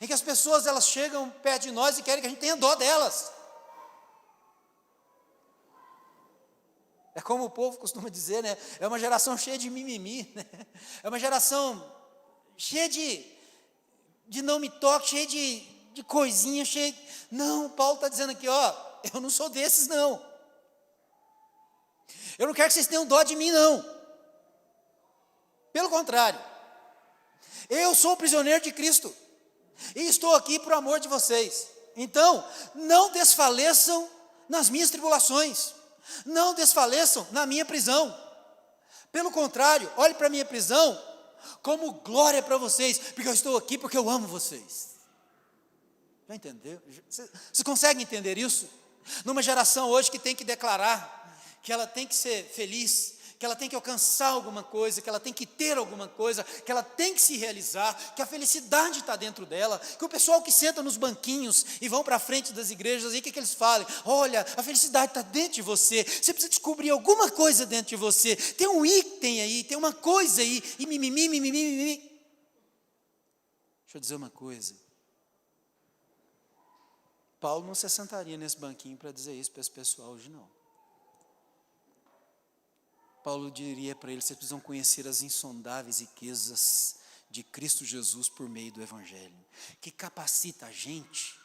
em que as pessoas elas chegam perto de nós e querem que a gente tenha dó delas. É como o povo costuma dizer, né? É uma geração cheia de mimimi, né? É uma geração cheia de não me toque, cheia de coisinha, cheia... Não, Paulo está dizendo aqui, ó, eu não sou desses não. Eu não quero que vocês tenham dó de mim não. Pelo contrário, eu sou prisioneiro de Cristo, e estou aqui por amor de vocês. Então, não desfaleçam nas minhas tribulações, não desfaleçam na minha prisão. Pelo contrário, olhe para a minha prisão como glória para vocês, porque eu estou aqui porque eu amo vocês. Já entendeu? Você consegue entender isso? Numa geração hoje que tem que declarar que ela tem que ser feliz, que ela tem que alcançar alguma coisa, que ela tem que ter alguma coisa, que ela tem que se realizar, que a felicidade está dentro dela, que o pessoal que senta nos banquinhos e vão para a frente das igrejas, aí o que eles falam? Olha, a felicidade está dentro de você, você precisa descobrir alguma coisa dentro de você, tem um item aí, tem uma coisa aí, e mimimi. Deixa eu dizer uma coisa. Paulo não se sentaria nesse banquinho para dizer isso para esse pessoal hoje, não. Paulo diria para eles: vocês precisam conhecer as insondáveis riquezas de Cristo Jesus por meio do Evangelho, que capacita a gente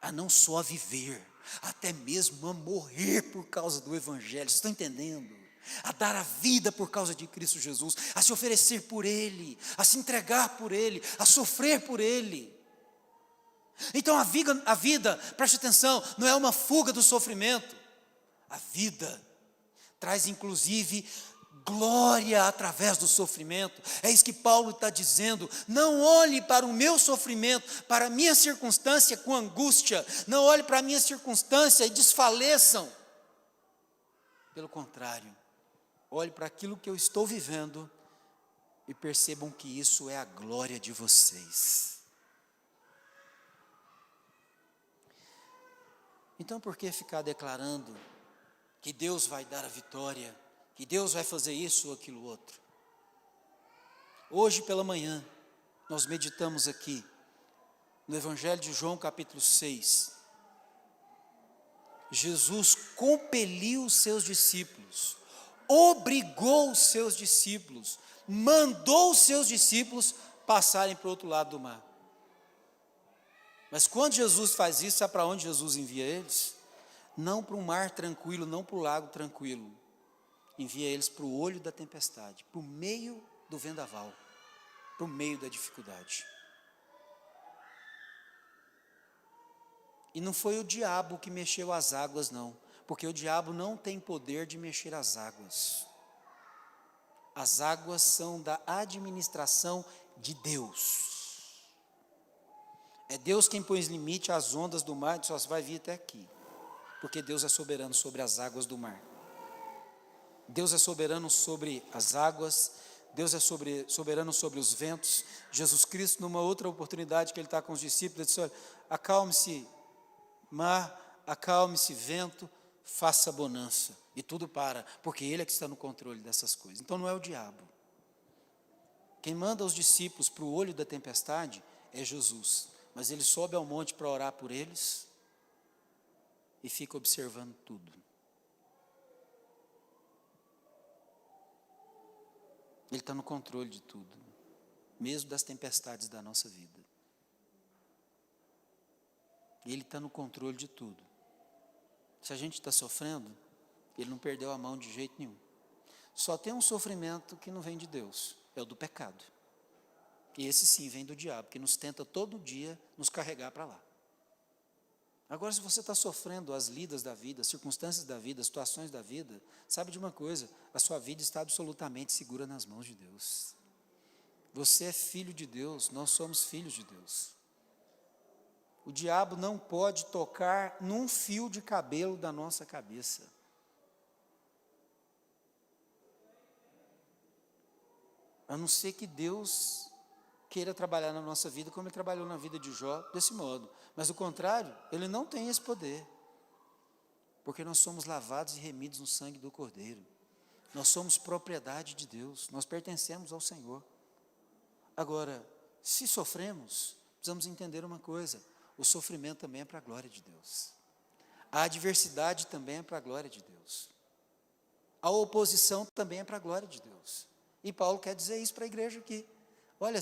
a não só viver, até mesmo a morrer por causa do Evangelho. Vocês estão entendendo? A dar a vida por causa de Cristo Jesus, a se oferecer por Ele, a se entregar por Ele, a sofrer por Ele. Então a vida, preste atenção, não é uma fuga do sofrimento. A vida traz inclusive glória através do sofrimento. É isso que Paulo está dizendo. Não olhe para o meu sofrimento, para a minha circunstância com angústia. Não olhe para a minha circunstância e desfaleçam. Pelo contrário, olhe para aquilo que eu estou vivendo e percebam que isso é a glória de vocês. Então, por que ficar declarando que Deus vai dar a vitória, que Deus vai fazer isso ou aquilo outro? Hoje pela manhã, nós meditamos aqui no Evangelho de João, capítulo 6. Jesus compeliu os seus discípulos, obrigou os seus discípulos, mandou os seus discípulos passarem para o outro lado do mar. Mas quando Jesus faz isso, sabe para onde Jesus envia eles? Não para um mar tranquilo, não para o lago tranquilo. Envia eles para o olho da tempestade, para o meio do vendaval, para o meio da dificuldade. E não foi o diabo que mexeu as águas, não, porque o diabo não tem poder de mexer as águas. As águas são da administração de Deus. É Deus quem põe limite às ondas do mar, só vai vir até aqui, porque Deus é soberano sobre as águas do mar. Deus é soberano sobre as águas, Deus é soberano sobre os ventos. Jesus Cristo, numa outra oportunidade que Ele está com os discípulos, Ele disse: olha, acalme-se mar, acalme-se vento, faça bonança. E tudo para, porque Ele é que está no controle dessas coisas. Então não é o diabo. Quem manda os discípulos para o olho da tempestade é Jesus. Mas Ele sobe ao monte para orar por eles e fica observando tudo. Ele está no controle de tudo, mesmo das tempestades da nossa vida. Ele está no controle de tudo. Se a gente está sofrendo, Ele não perdeu a mão de jeito nenhum. Só tem um sofrimento que não vem de Deus, é o do pecado. E esse sim vem do diabo, que nos tenta todo dia nos carregar para lá. Agora, se você está sofrendo as lidas da vida, as circunstâncias da vida, as situações da vida, sabe de uma coisa, a sua vida está absolutamente segura nas mãos de Deus. Você é filho de Deus, nós somos filhos de Deus. O diabo não pode tocar num fio de cabelo da nossa cabeça. A não ser que Deus queira trabalhar na nossa vida como Ele trabalhou na vida de Jó, desse modo. Mas, do contrário, Ele não tem esse poder. Porque nós somos lavados e remidos no sangue do Cordeiro. Nós somos propriedade de Deus, nós pertencemos ao Senhor. Agora, se sofremos, precisamos entender uma coisa: o sofrimento também é para a glória de Deus. A adversidade também é para a glória de Deus. A oposição também é para a glória de Deus. E Paulo quer dizer isso para a igreja aqui. Olha,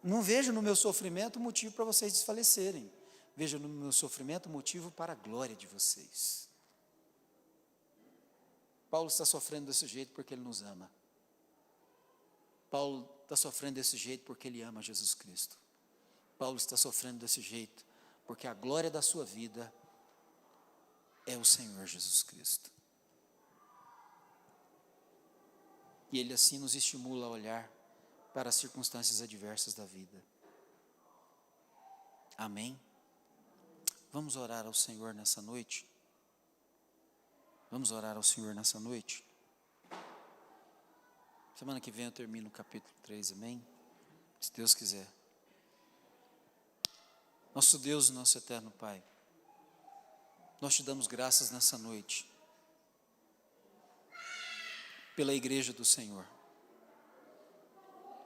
não vejo no meu sofrimento motivo para vocês desfalecerem. Vejo no meu sofrimento motivo para a glória de vocês. Paulo está sofrendo desse jeito porque ele nos ama. Paulo está sofrendo desse jeito porque ele ama Jesus Cristo. Paulo está sofrendo desse jeito porque a glória da sua vida é o Senhor Jesus Cristo. E Ele assim nos estimula a olhar para as circunstâncias adversas da vida. Amém? Vamos orar ao Senhor nessa noite? Vamos orar ao Senhor nessa noite? Semana que vem eu termino o capítulo 3, amém? Se Deus quiser. Nosso Deus e nosso eterno Pai, nós te damos graças nessa noite pela igreja do Senhor.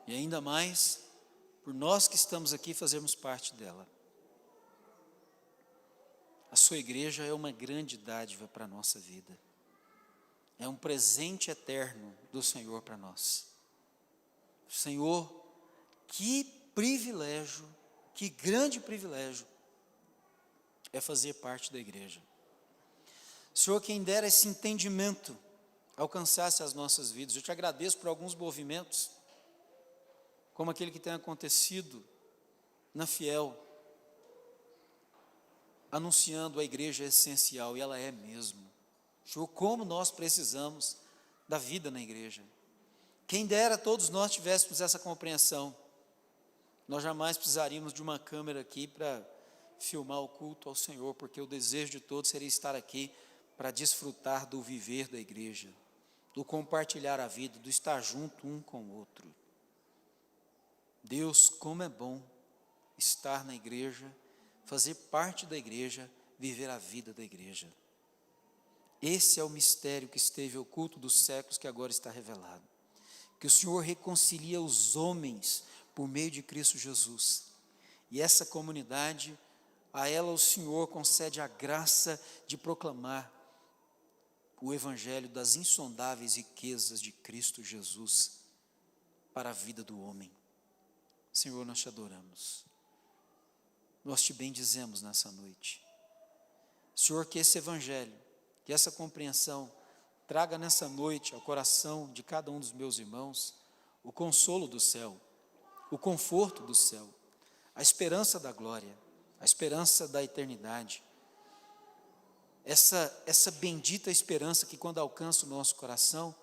E ainda mais por nós que estamos aqui fazermos parte dela. A sua igreja é uma grande dádiva para a nossa vida. É um presente eterno do Senhor para nós. Senhor, que privilégio, que grande privilégio é fazer parte da igreja. Senhor, quem dera esse entendimento alcançasse as nossas vidas. Eu te agradeço por alguns movimentos, como aquele que tem acontecido na Fiel, anunciando a igreja essencial, e ela é mesmo. Senhor, como nós precisamos da vida na igreja. Quem dera todos nós tivéssemos essa compreensão, nós jamais precisaríamos de uma câmera aqui para filmar o culto ao Senhor, porque o desejo de todos seria estar aqui para desfrutar do viver da igreja, do compartilhar a vida, do estar junto um com o outro. Deus, como é bom estar na igreja, fazer parte da igreja, viver a vida da igreja. Esse é o mistério que esteve oculto dos séculos, que agora está revelado. Que o Senhor reconcilia os homens por meio de Cristo Jesus. E essa comunidade, a ela o Senhor concede a graça de proclamar o evangelho das insondáveis riquezas de Cristo Jesus para a vida do homem. Senhor, nós te adoramos. Nós te bendizemos nessa noite. Senhor, que esse evangelho, que essa compreensão traga nessa noite ao coração de cada um dos meus irmãos o consolo do céu, o conforto do céu, a esperança da glória, a esperança da eternidade. Essa bendita esperança que, quando alcança o nosso coração,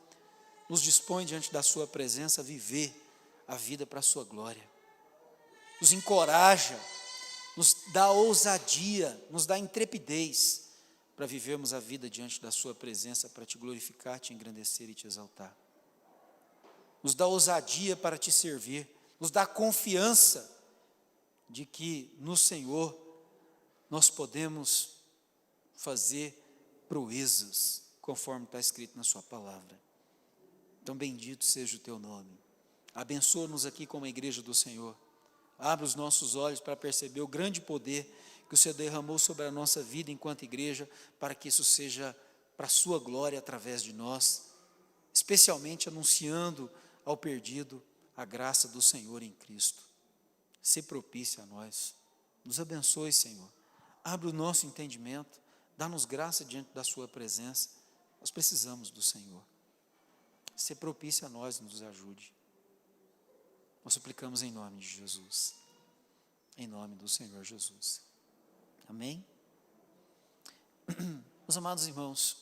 nos dispõe diante da sua presença a viver a vida para a sua glória. Nos encoraja, nos dá ousadia, nos dá intrepidez para vivermos a vida diante da sua presença, para te glorificar, te engrandecer e te exaltar. Nos dá ousadia para te servir, nos dá confiança de que no Senhor nós podemos fazer proezas, conforme está escrito na sua palavra. Então bendito seja o teu nome. Abençoa-nos aqui como a igreja do Senhor. Abre os nossos olhos para perceber o grande poder que o Senhor derramou sobre a nossa vida enquanto igreja, para que isso seja para a sua glória através de nós, especialmente anunciando ao perdido a graça do Senhor em Cristo. Se propício a nós. Nos abençoe, Senhor. Abre o nosso entendimento, dá-nos graça diante da sua presença. Nós precisamos do Senhor. Se propício a nós, nos ajude. Nós suplicamos em nome de Jesus. Em nome do Senhor Jesus. Amém? Meus amados irmãos,